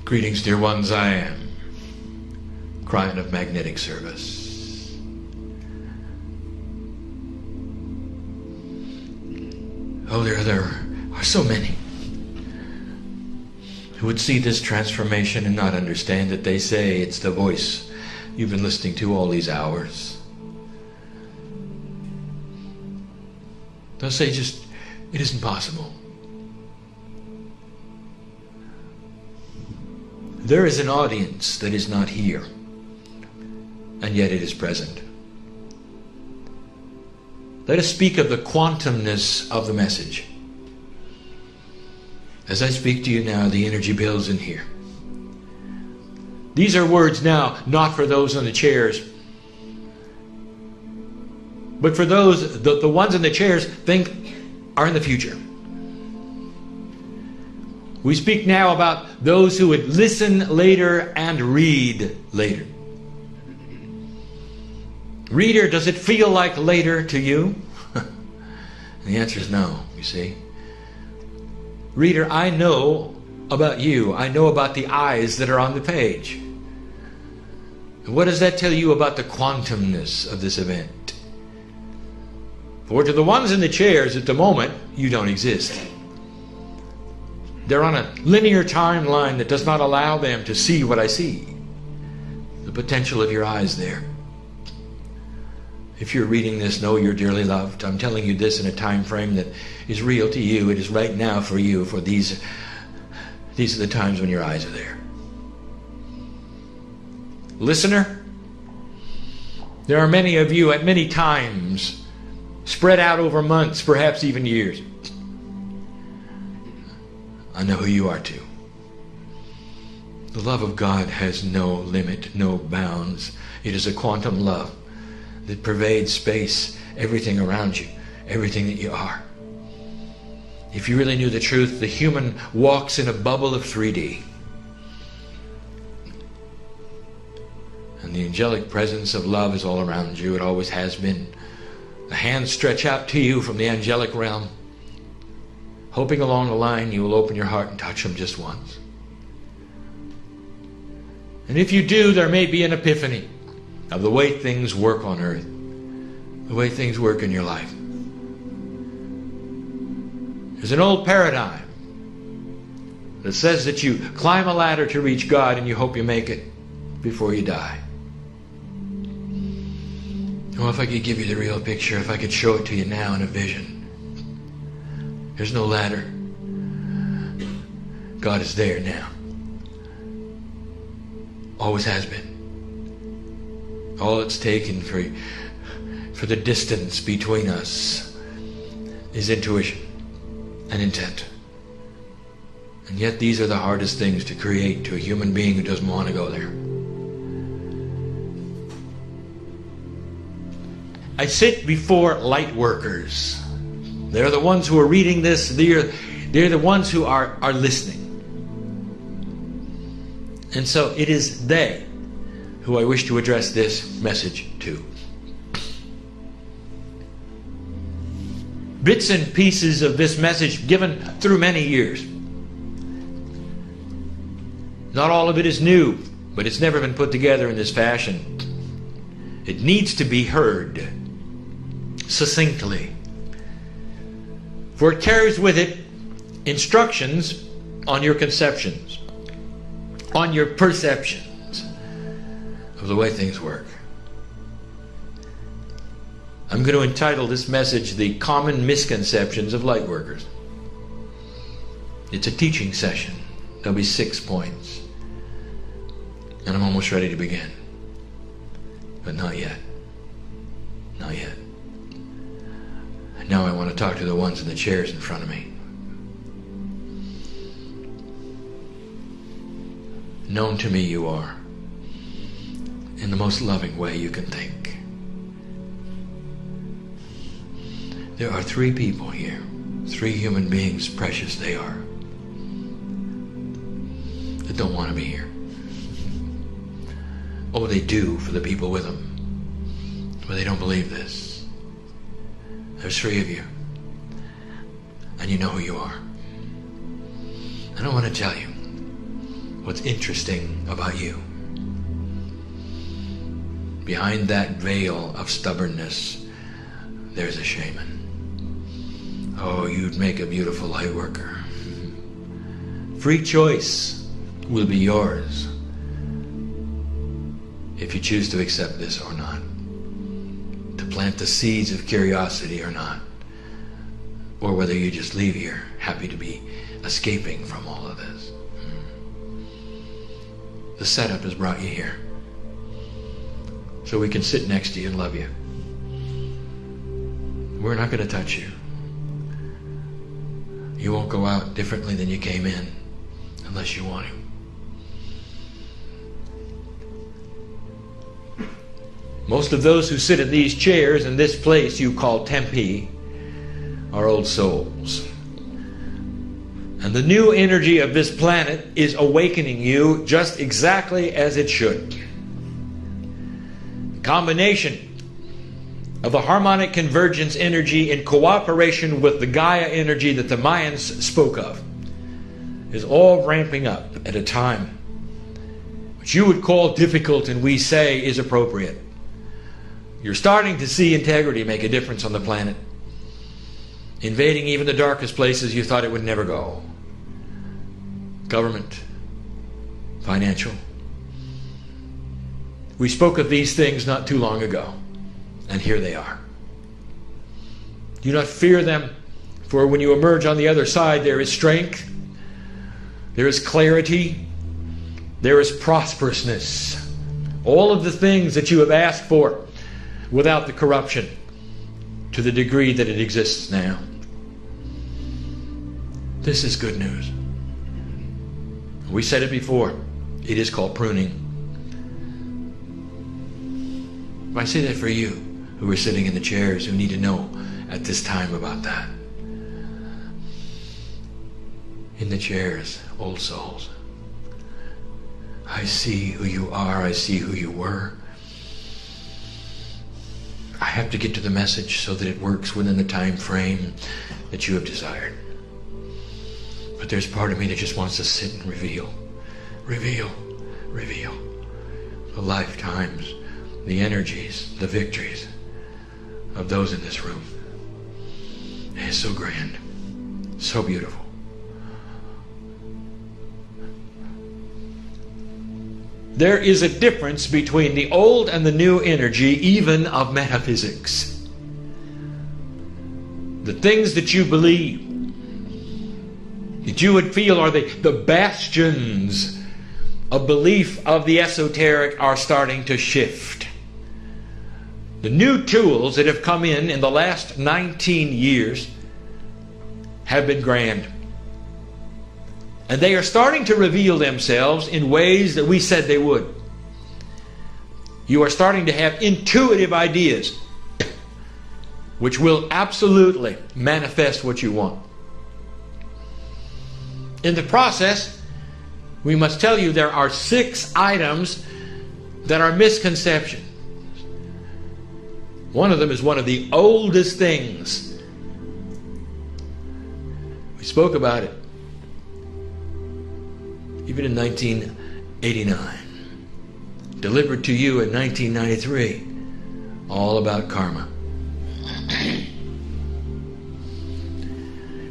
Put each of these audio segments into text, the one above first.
Greetings, dear ones. I am Kryon of Magnetic Service. Oh, there are so many who would see this transformation and not understand it. They say it's the voice you've been listening to all these hours. They'll say just, it isn't possible. There is an audience that is not here, and yet it is present. Let us speak of the quantumness of the message. As I speak to you now, the energy builds in here. These are words now, not for those on the chairs, but for those, the ones in the chairs think are in the future. We speak now about those who would listen later and read later. Reader, does it feel like later to you? The answer is no, you see. Reader, I know about you. I know about the eyes that are on the page. What does that tell you about the quantumness of this event? For to the ones in the chairs at the moment, you don't exist. They're on a linear timeline that does not allow them to see what I see. The potential of your eyes there. If you're reading this, know you're dearly loved. I'm telling you this in a time frame that is real to you. It is right now for you, for these are the times when your eyes are there. Listener, there are many of you at many times, spread out over months, perhaps even years. I know who you are too. The love of God has no limit, no bounds. It is a quantum love that pervades space, everything around you, everything that you are. If you really knew the truth, the human walks in a bubble of 3D. And the angelic presence of love is all around you. It always has been. The hands stretch out to you from the angelic realm, hoping along the line you will open your heart and touch them just once. And if you do, there may be an epiphany of the way things work on earth, the way things work in your life. There's an old paradigm that says that you climb a ladder to reach God and you hope you make it before you die. Oh, if I could give you the real picture, if I could show it to you now in a vision. There's no ladder. God is there now. Always has been. All it's taken for the distance between us is intuition and intent. And yet these are the hardest things to create to a human being who doesn't want to go there. I sit before light workers. They're the ones who are reading this. They're the ones who are listening. And so it is they who I wish to address this message to. Bits and pieces of this message given through many years. Not all of it is new, but it's never been put together in this fashion. It needs to be heard succinctly. For it carries with it instructions on your conceptions, on your perceptions of the way things work. I'm going to entitle this message, The Common Misconceptions of Lightworkers. It's a teaching session. There'll be 6 points. And I'm almost ready to begin. But not yet. Not yet. Now I want to talk to the ones in the chairs in front of me. Known to me you are, in the most loving way you can think. There are 3 people here, 3 human beings, precious they are, that don't want to be here. Oh, they do for the people with them, but they don't believe this. There's 3 of you, and you know who you are. I don't want to tell you, what's interesting about you. Behind that veil of stubbornness, there's a shaman. Oh, you'd make a beautiful light worker. Free choice will be yours if you choose to accept this or not, to plant the seeds of curiosity or not, or whether you just leave here happy to be escaping from all of this. The setup has brought you here so we can sit next to you and love you. We're not going to touch you. You won't go out differently than you came in unless you want to. Most of those who sit in these chairs in this place you call Tempe are old souls. And the new energy of this planet is awakening you just exactly as it should. The combination of the harmonic convergence energy in cooperation with the Gaia energy that the Mayans spoke of is all ramping up at a time which you would call difficult and we say is appropriate. You're starting to see integrity make a difference on the planet, invading even the darkest places you thought it would never go. Government, financial. We spoke of these things not too long ago, and here they are. Do not fear them, for when you emerge on the other side, there is strength, there is clarity, there is prosperousness. All of the things that you have asked for without the corruption to the degree that it exists now. This is good news. We said it before. It is called pruning. I say that for you who are sitting in the chairs who need to know at this time about that. In the chairs, old souls. I see who you are. I see who you were. I have to get to the message so that it works within the time frame that you have desired. But there's part of me that just wants to sit and reveal the lifetimes, the energies, the victories of those in this room. It's so grand, so beautiful. There is a difference between the old and the new energy, even of metaphysics. The things that you believe, that you would feel are the bastions of belief of the esoteric, are starting to shift. The new tools that have come in the last 19 years have been grand. And they are starting to reveal themselves in ways that we said they would. You are starting to have intuitive ideas which will absolutely manifest what you want. In the process, we must tell you there are 6 items that are misconceptions. One of them is one of the oldest things. We spoke about it even in 1989. Delivered to you in 1993. All about karma.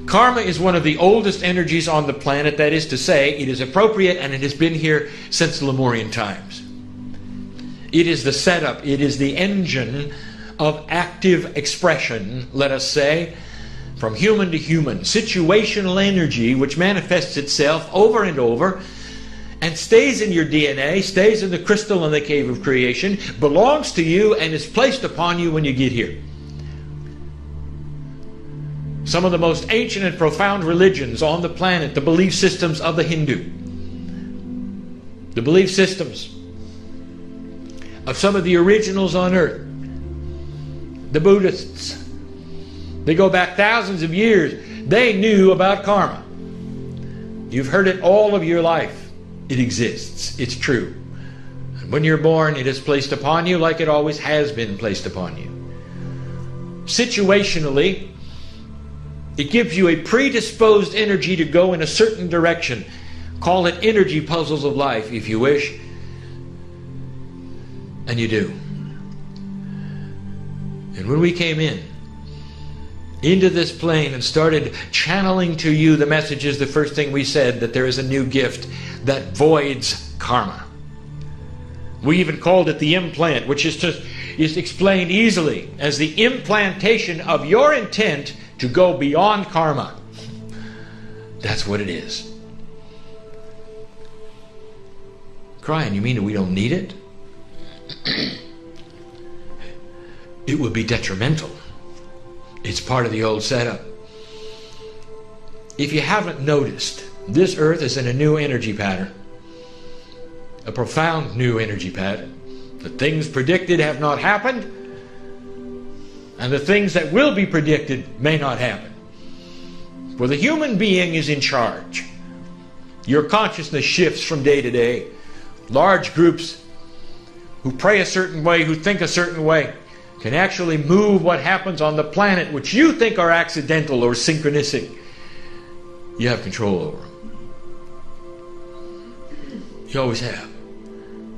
Karma is one of the oldest energies on the planet. That is to say, it is appropriate and it has been here since Lemurian times. It is the setup, it is the engine of active expression, let us say, from human to human. Situational energy which manifests itself over and over and stays in your DNA, stays in the crystal in the cave of creation, belongs to you and is placed upon you when you get here. Some of the most ancient and profound religions on the planet, the belief systems of the Hindu, the belief systems of some of the originals on earth, the Buddhists, they go back thousands of years. They knew about karma. You've heard it all of your life. It exists. It's true. And when you're born, it is placed upon you like it always has been placed upon you. Situationally, it gives you a predisposed energy to go in a certain direction. Call it energy puzzles of life if you wish. And you do. And when we came into this plane and started channeling to you the messages, the first thing we said, that there is a new gift that voids karma. We even called it the implant, which is explained easily as the implantation of your intent to go beyond karma. That's what it is. Kryon, you mean that we don't need it? It would be detrimental. It's part of the old setup. If you haven't noticed, this earth is in a new energy pattern. A profound new energy pattern. The things predicted have not happened, and the things that will be predicted may not happen. For the human being is in charge. Your consciousness shifts from day to day. Large groups who pray a certain way, who think a certain way, can actually move what happens on the planet, which you think are accidental or synchronistic. You have control over them. You always have.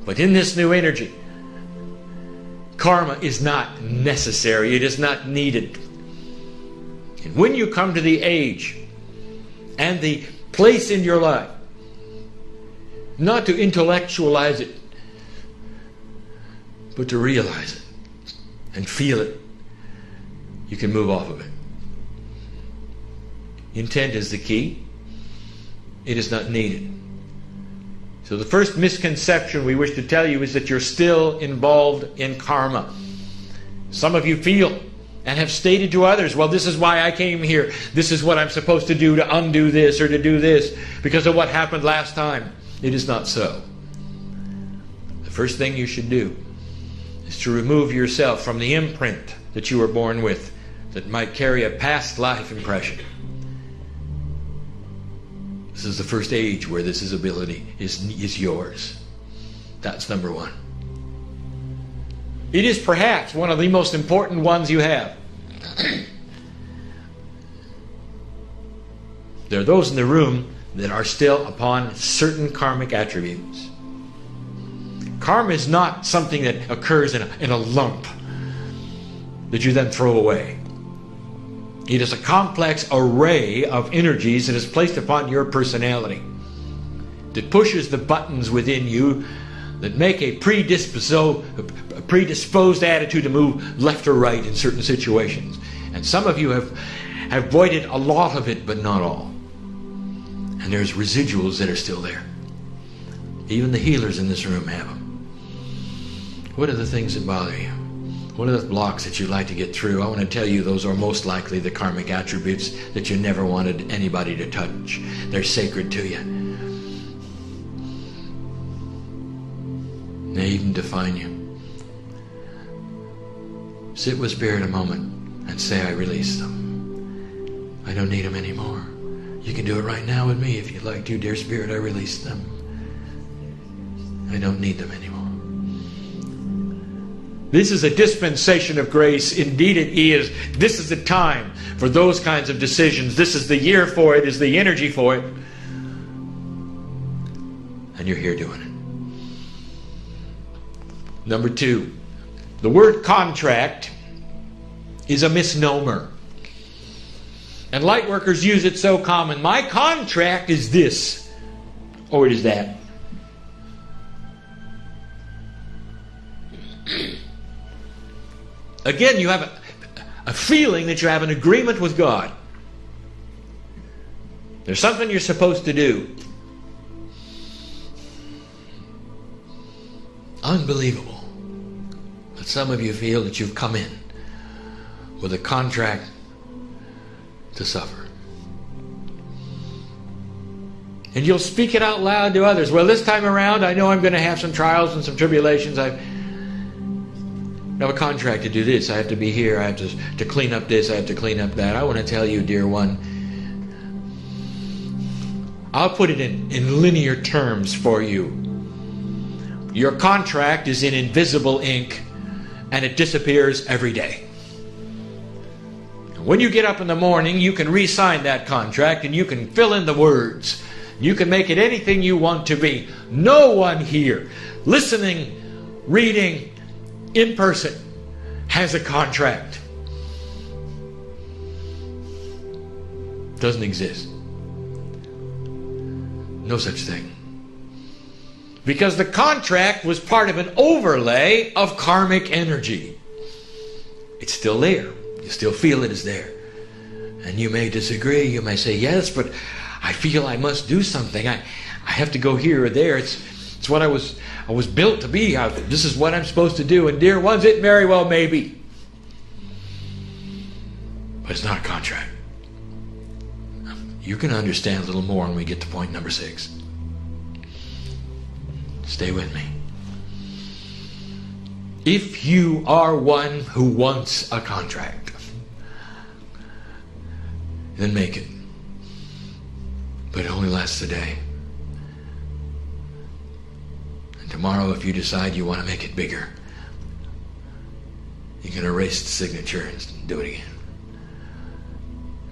But in this new energy, karma is not necessary. It is not needed. And when you come to the age and the place in your life, not to intellectualize it, but to realize it and feel it, you can move off of it. Intent is the key. It is not needed. So the first misconception we wish to tell you is that you're still involved in karma. Some of you feel and have stated to others, well, this is why I came here. This is what I'm supposed to do to undo this or to do this because of what happened last time. It is not so. The first thing you should do is to remove yourself from the imprint that you were born with that might carry a past life impression. This is the first age where this ability is yours. That's number one. It is perhaps one of the most important ones you have. There are those in the room that are still upon certain karmic attributes. Karma is not something that occurs in a lump that you then throw away. It is a complex array of energies that is placed upon your personality, that pushes the buttons within you that make a predisposed attitude to move left or right in certain situations. And some of you have voided a lot of it, but not all. And there's residuals that are still there. Even the healers in this room have them. What are the things that bother you? What are the blocks that you'd like to get through? I want to tell you those are most likely the karmic attributes that you never wanted anybody to touch. They're sacred to you. They even define you. Sit with Spirit a moment and say, I release them. I don't need them anymore. You can do it right now with me if you'd like to. Dear Spirit, I release them. I don't need them anymore. This is a dispensation of grace. Indeed it is. This is the time for those kinds of decisions. This is the year for it, is the energy for it. And you're here doing it. Number two, the word contract is a misnomer. And light workers use it so common. My contract is this, or it is that. Again, you have a feeling that you have an agreement with God. There's something you're supposed to do. Unbelievable that some of you feel that you've come in with a contract to suffer. And you'll speak it out loud to others. Well, this time around, I know I'm going to have some trials and some tribulations. I have a contract to do this. I have to be here. I have to clean up this. I have to clean up that. I want to tell you, dear one, I'll put it in linear terms for you. Your contract is in invisible ink, and it disappears every day. When you get up in the morning, you can re-sign that contract, and you can fill in the words. You can make it anything you want to be. No one here, listening, reading, in person, has a contract. Doesn't exist. No such thing. Because the contract was part of an overlay of karmic energy. It's still there. You still feel it is there. And you may disagree. You may say, yes, but I feel I must do something. I have to go here or there. It's what I was built to be. This is what I'm supposed to do. And dear ones, it very well may be. But it's not a contract. You can understand a little more when we get to point number 6. Stay with me. If you are one who wants a contract, then make it. But it only lasts a day. And tomorrow, if you decide you want to make it bigger, you can erase the signature and do it again.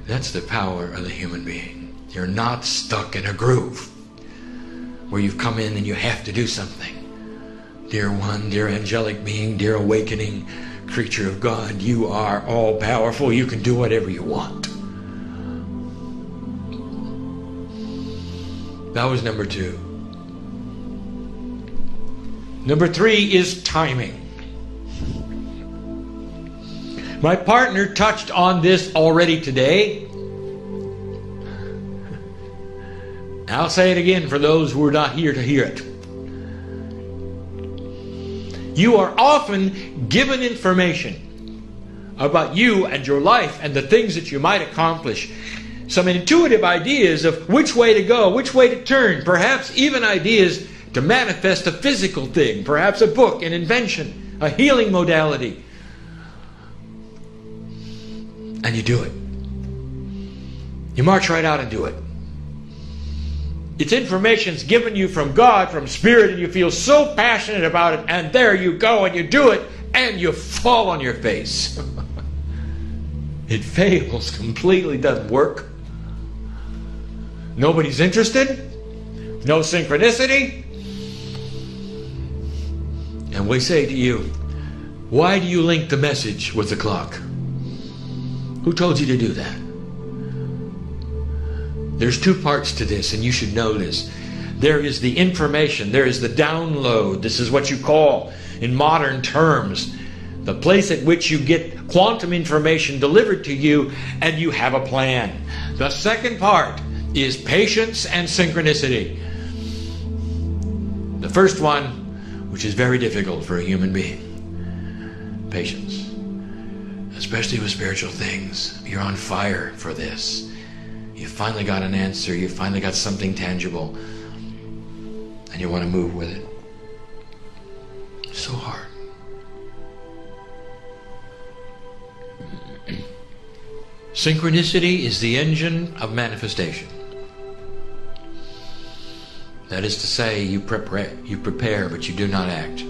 That's the power of the human being. You're not stuck in a groove where you've come in and you have to do something. Dear one, dear angelic being, dear awakening creature of God, you are all powerful. You can do whatever you want. That was number 2. Number 3 is timing. My partner touched on this already today. I'll say it again for those who are not here to hear it. You are often given information about you and your life and the things that you might accomplish. Some intuitive ideas of which way to go, which way to turn, perhaps even ideas to manifest a physical thing, perhaps a book, an invention, a healing modality. And you do it. You march right out and do it. It's information's given you from God, from Spirit, and you feel so passionate about it, and there you go and you do it, and you fall on your face. It fails completely, doesn't work. Nobody's interested. No synchronicity. And we say to you, why do you link the message with the clock? Who told you to do that? There's 2 parts to this, and you should know this. There is the information. There is the download. This is what you call, in modern terms, the place at which you get quantum information delivered to you, and you have a plan. The second part is patience and synchronicity. The first one, which is very difficult for a human being. Patience. Especially with spiritual things. You're on fire for this. You finally got an answer. You finally got something tangible. And you want to move with it. So hard. Synchronicity is the engine of manifestation. That is to say, you prepare, but you do not act.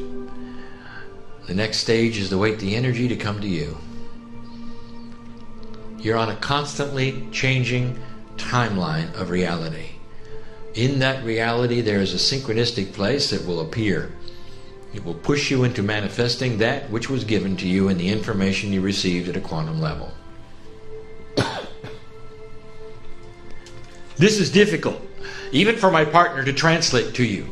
The next stage is to wait the energy to come to you. You're on a constantly changing timeline of reality. In that reality, there is a synchronistic place that will appear. It will push you into manifesting that which was given to you and the information you received at a quantum level. This is difficult, even for my partner to translate to you.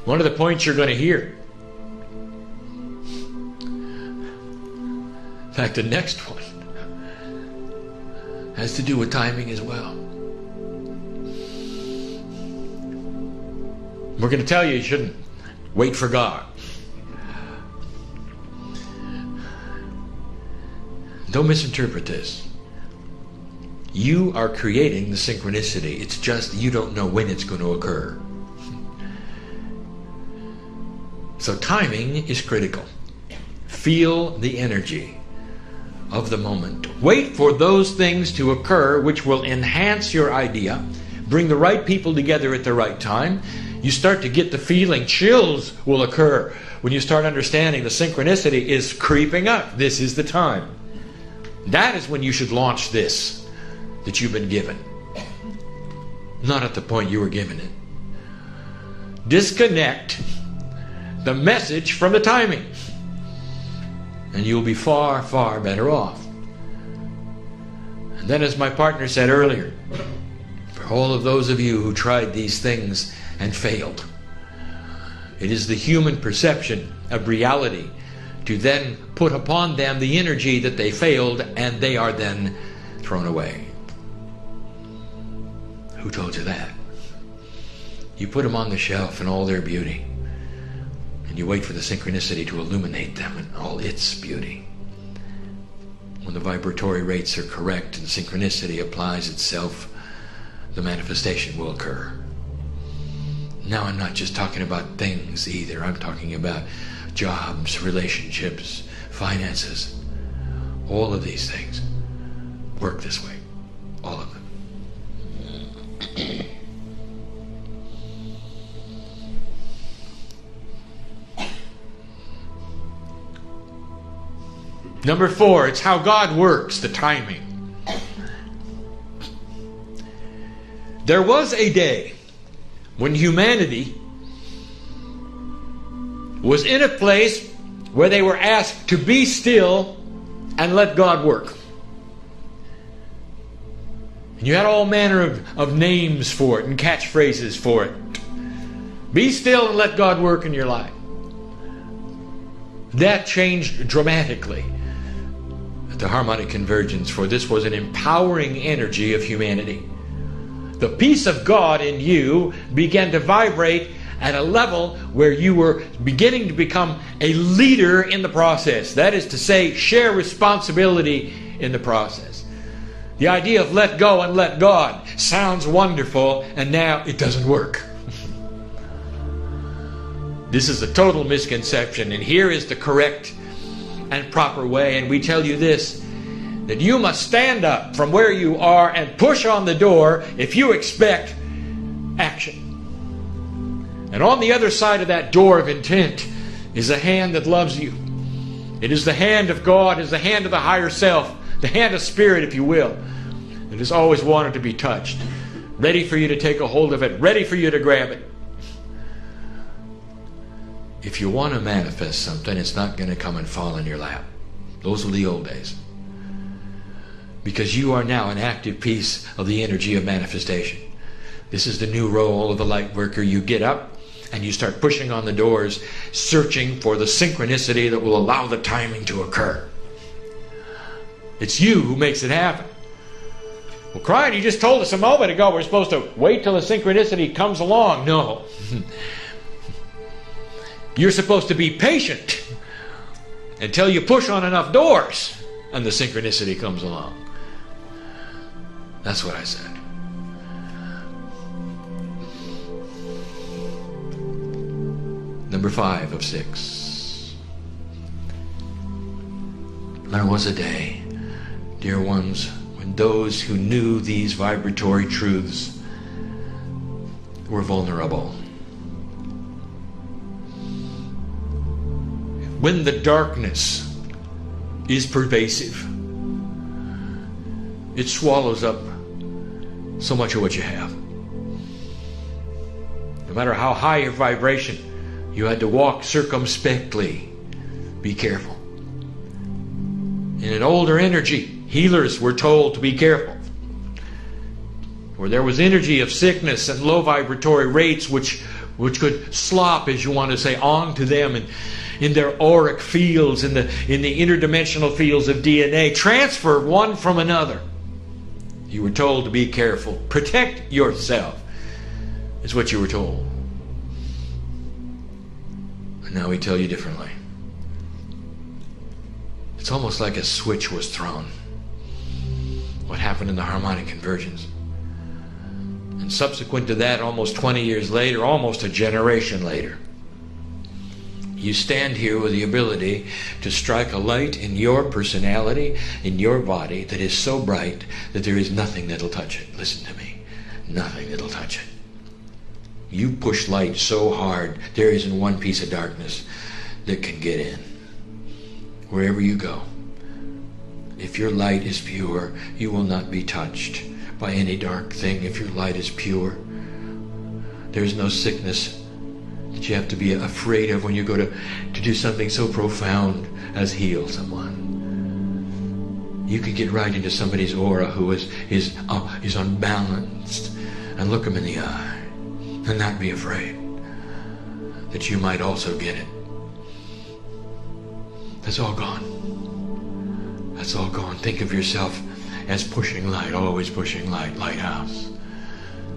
One of the points you're going to hear, in fact, the next one, has to do with timing as well. We're going to tell you shouldn't wait for God. Don't misinterpret this. You are creating the synchronicity. It's just you don't know when it's going to occur. So timing is critical. Feel the energy of the moment. Wait for those things to occur which will enhance your idea, bring the right people together at the right time. You start to get the feeling, chills will occur when you start understanding the synchronicity is creeping up. This is the time. That is when you should launch this that you've been given. Not at the point you were given it. Disconnect the message from the timing, and you'll be far, far better off. And then, as my partner said earlier, for all of those of you who tried these things and failed, it is the human perception of reality to then put upon them the energy that they failed, and they are then thrown away. Who told you that? You put them on the shelf in all their beauty, and you wait for the synchronicity to illuminate them in all its beauty. When the vibratory rates are correct and synchronicity applies itself, the manifestation will occur. Now, I'm not just talking about things either. I'm talking about jobs, relationships, finances. All of these things work this way. All of them. Number 4, it's how God works, the timing. There was a day when humanity was in a place where they were asked to be still and let God work. And you had all manner of names for it and catchphrases for it. Be still and let God work in your life. That changed dramatically at the harmonic convergence, for this was an empowering energy of humanity. The peace of God in you began to vibrate at a level where you were beginning to become a leader in the process. That is to say, share responsibility in the process. The idea of let go and let God sounds wonderful, and now it doesn't work. This is a total misconception, and here is the correct and proper way. And we tell you this, that you must stand up from where you are and push on the door if you expect action. And on the other side of that door of intent is a hand that loves you. It is the hand of God, it is the hand of the higher self, the hand of spirit, if you will. It has always wanted to be touched, ready for you to take a hold of it, ready for you to grab it. If you want to manifest something, it's not going to come and fall in your lap. Those were the old days. Because you are now an active piece of the energy of manifestation. This is the new role of the light worker. You get up and you start pushing on the doors, searching for the synchronicity that will allow the timing to occur. It's you who makes it happen. Well, Kryon, you just told us a moment ago we're supposed to wait till the synchronicity comes along. No. You're supposed to be patient until you push on enough doors and the synchronicity comes along. That's what I said. Number 5 of 6. There was a day, dear ones, when those who knew these vibratory truths were vulnerable. When the darkness is pervasive, it swallows up so much of what you have. No matter how high your vibration, you had to walk circumspectly. Be careful. In an older energy, healers were told to be careful. Where there was energy of sickness and low vibratory rates which could slop, as you want to say, onto them and in their auric fields, in the interdimensional fields of DNA, transfer one from another. You were told to be careful. Protect yourself, is what you were told. And now we tell you differently. It's almost like a switch was thrown. What happened in the harmonic convergence? And subsequent to that, almost 20 years later, almost a generation later, you stand here with the ability to strike a light in your personality, in your body, that is so bright that there is nothing that'll touch it. Listen to me. Nothing that'll touch it. You push light so hard, there isn't one piece of darkness that can get in. Wherever you go, If your light is pure, you will not be touched by any dark thing. If your light is pure, there's no sickness that you have to be afraid of when you go to do something so profound as heal someone. You can get right into somebody's aura who is unbalanced and look them in the eye and not be afraid that you might also get it. That's all gone. That's all gone. Think of yourself as pushing light, always pushing light, lighthouse.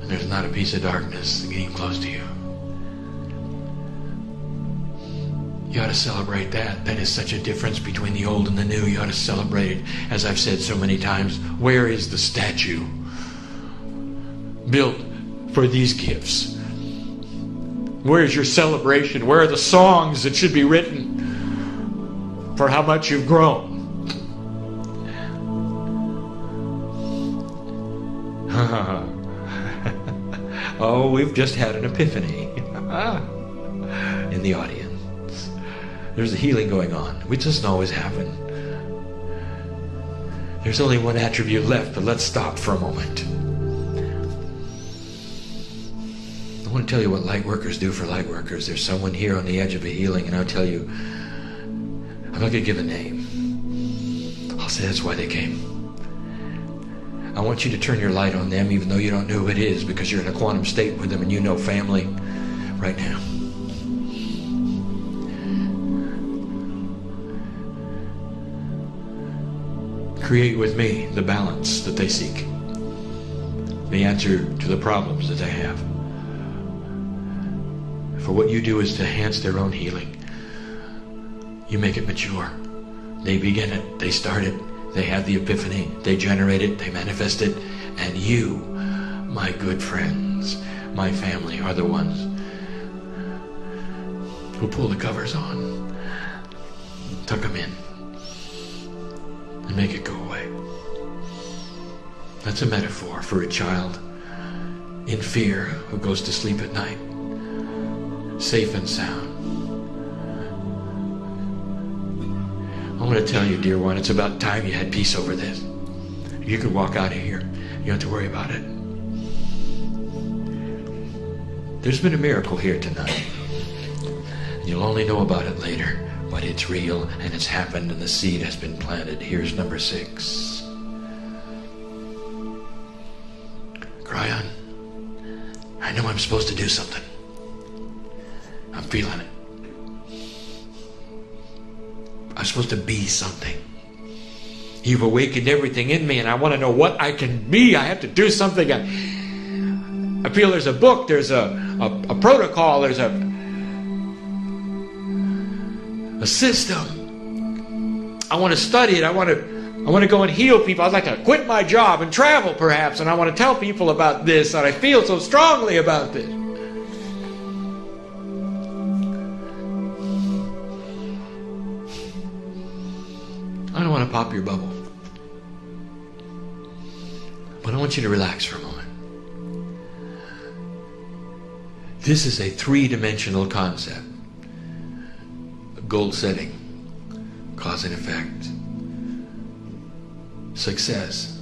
And there's not a piece of darkness getting close to you. You ought to celebrate that. That is such a difference between the old and the new. You ought to celebrate it. As I've said so many times, where is the statue built for these gifts? Where is your celebration? Where are the songs that should be written for how much you've grown? Oh, we've just had an epiphany in the audience. There's a healing going on, which doesn't always happen. There's only one attribute left, but let's stop for a moment. I want to tell you what light workers do for light workers. There's someone here on the edge of a healing, and I'll tell you, I'm not going to give a name. I'll say that's why they came. I want you to turn your light on them, even though you don't know who it is, because you're in a quantum state with them and you know family right now. Create with me the balance that they seek, the answer to the problems that they have. For what you do is to enhance their own healing. You make it mature. They begin it, they start it, they have the epiphany, they generate it, they manifest it, and you, my good friends, my family, are the ones who pull the covers on, tuck them in, and make it go away. That's a metaphor for a child in fear who goes to sleep at night, safe and sound. I want to tell you, dear one, it's about time you had peace over this. You could walk out of here. You don't have to worry about it. There's been a miracle here tonight. You'll only know about it later, but it's real and it's happened and the seed has been planted. Here's number 6. Kryon, I know I'm supposed to do something. I'm feeling it. I'm supposed to be something. You've awakened everything in me and I want to know what I can be. I have to do something. I feel there's a book, there's a protocol, there's a system. I want to study it. I want to go and heal people. I'd like to quit my job and travel perhaps, and I want to tell people about this, and I feel so strongly about this. I don't want to pop your bubble, but I want you to relax for a moment. This is a 3-dimensional concept. Goal setting, cause and effect, success,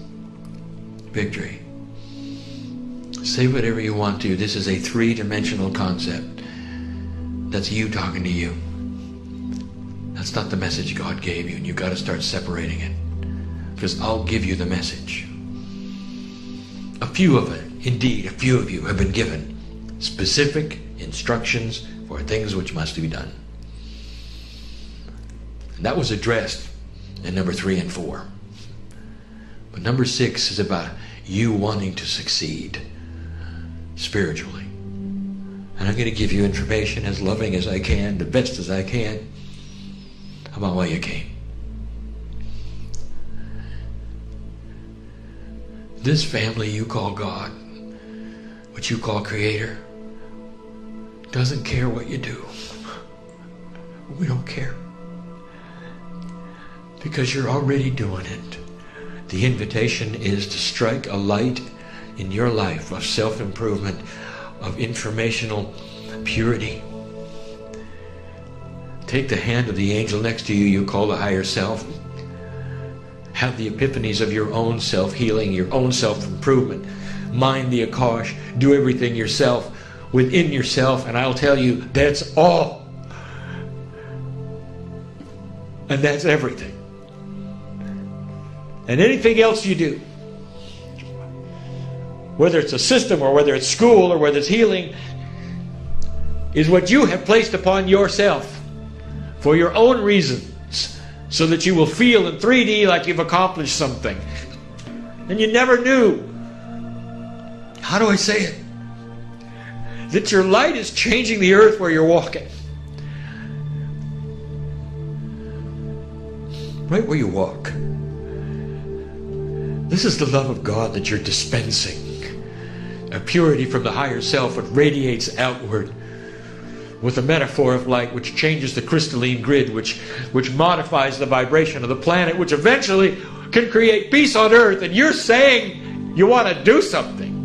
victory. Say whatever you want to. This is a 3-dimensional concept. That's you talking to you. That's not the message God gave you, and you've got to start separating it. Because I'll give you the message. A few of you have been given specific instructions for things which must be done. And that was addressed in number 3 and 4. But number 6 is about you wanting to succeed spiritually. And I'm going to give you information as loving as I can, the best as I can, about why you came. This family you call God, what you call Creator, doesn't care what you do. We don't care. Because you're already doing it. The invitation is to strike a light in your life of self-improvement, of informational purity. Take the hand of the angel next to you, you call the higher self. have the epiphanies of your own self-healing, your own self-improvement. Mind the Akash. Do everything yourself, within yourself. And I'll tell you, that's all. And that's everything. And anything else you do, whether it's a system or whether it's school or whether it's healing, is what you have placed upon yourself for your own reasons, so that you will feel in 3D like you've accomplished something. And you never knew, how do I say it, that your light is changing the earth where you're walking. Right where you walk. This is the love of God that you're dispensing. A purity from the higher self that radiates outward with a metaphor of light which changes the crystalline grid, which modifies the vibration of the planet, which eventually can create peace on earth. And you're saying you want to do something.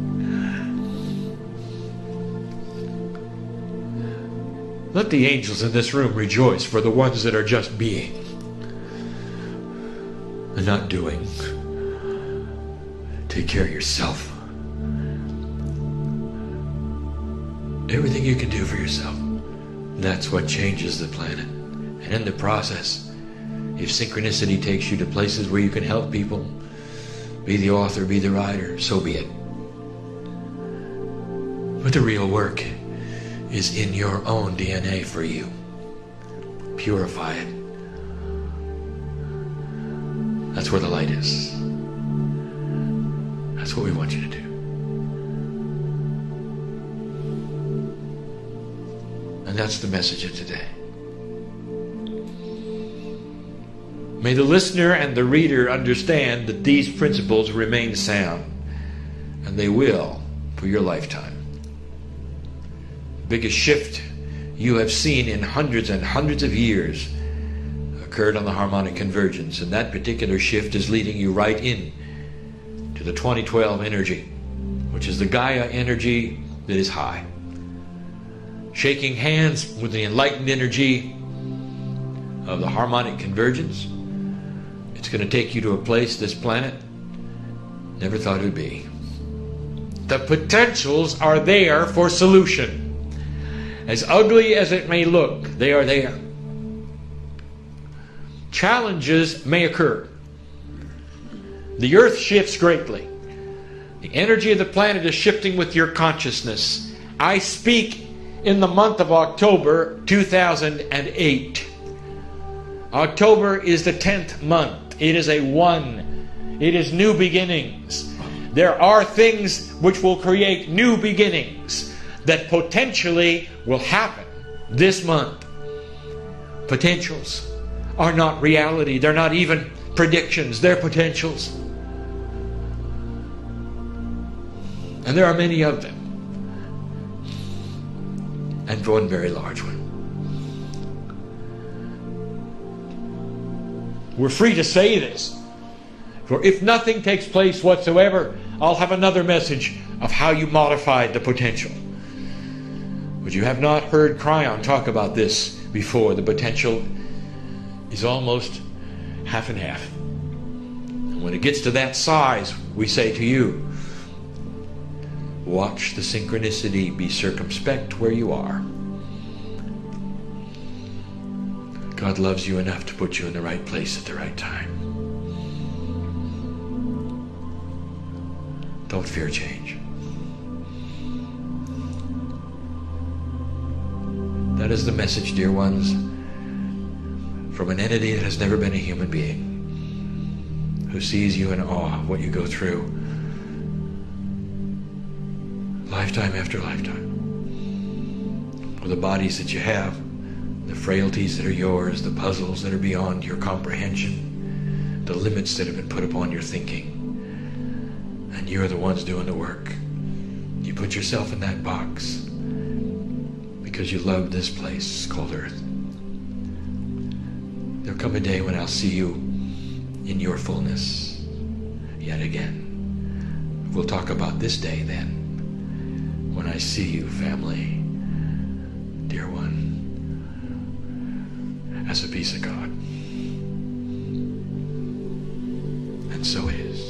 Let the angels in this room rejoice for the ones that are just being and not doing. Take care of yourself. Everything you can do for yourself. That's what changes the planet. And in the process, if synchronicity takes you to places where you can help people, be the author, be the writer, so be it. But the real work is in your own DNA for you. Purify it. That's where the light is. That's what we want you to do. And that's the message of today. May the listener and the reader understand that these principles remain sound, and they will for your lifetime. The biggest shift you have seen in hundreds and hundreds of years occurred on the harmonic convergence, and that particular shift is leading you right in to the 2012 energy, which is the Gaia energy that is high. Shaking hands with the enlightened energy of the harmonic convergence, it's going to take you to a place this planet never thought it would be. The potentials are there for solution. As ugly as it may look, they are there. Challenges may occur. The earth shifts greatly. The energy of the planet is shifting with your consciousness. I speak in the month of October 2008. October is the 10th month. It is a 1. It is new beginnings. There are things which will create new beginnings that potentially will happen this month. Potentials are not reality. They're not even predictions. They're potentials. And there are many of them. And one very large one. We're free to say this. For if nothing takes place whatsoever, I'll have another message of how you modified the potential. But you have not heard Kryon talk about this before. The potential is almost half and half. And when it gets to that size, we say to you, watch the synchronicity, be circumspect where you are. God loves you enough to put you in the right place at the right time. Don't fear change. That is the message, dear ones, from an entity that has never been a human being, who sees you in awe of what you go through, lifetime after lifetime, with the bodies that you have, the frailties that are yours, the puzzles that are beyond your comprehension, the limits that have been put upon your thinking. And you're the ones doing the work. You put yourself in that box because you love this place called Earth. There'll come a day when I'll see you in your fullness yet again. We'll talk about this day then, when I see you, family, dear one, as a piece of God. And so it is.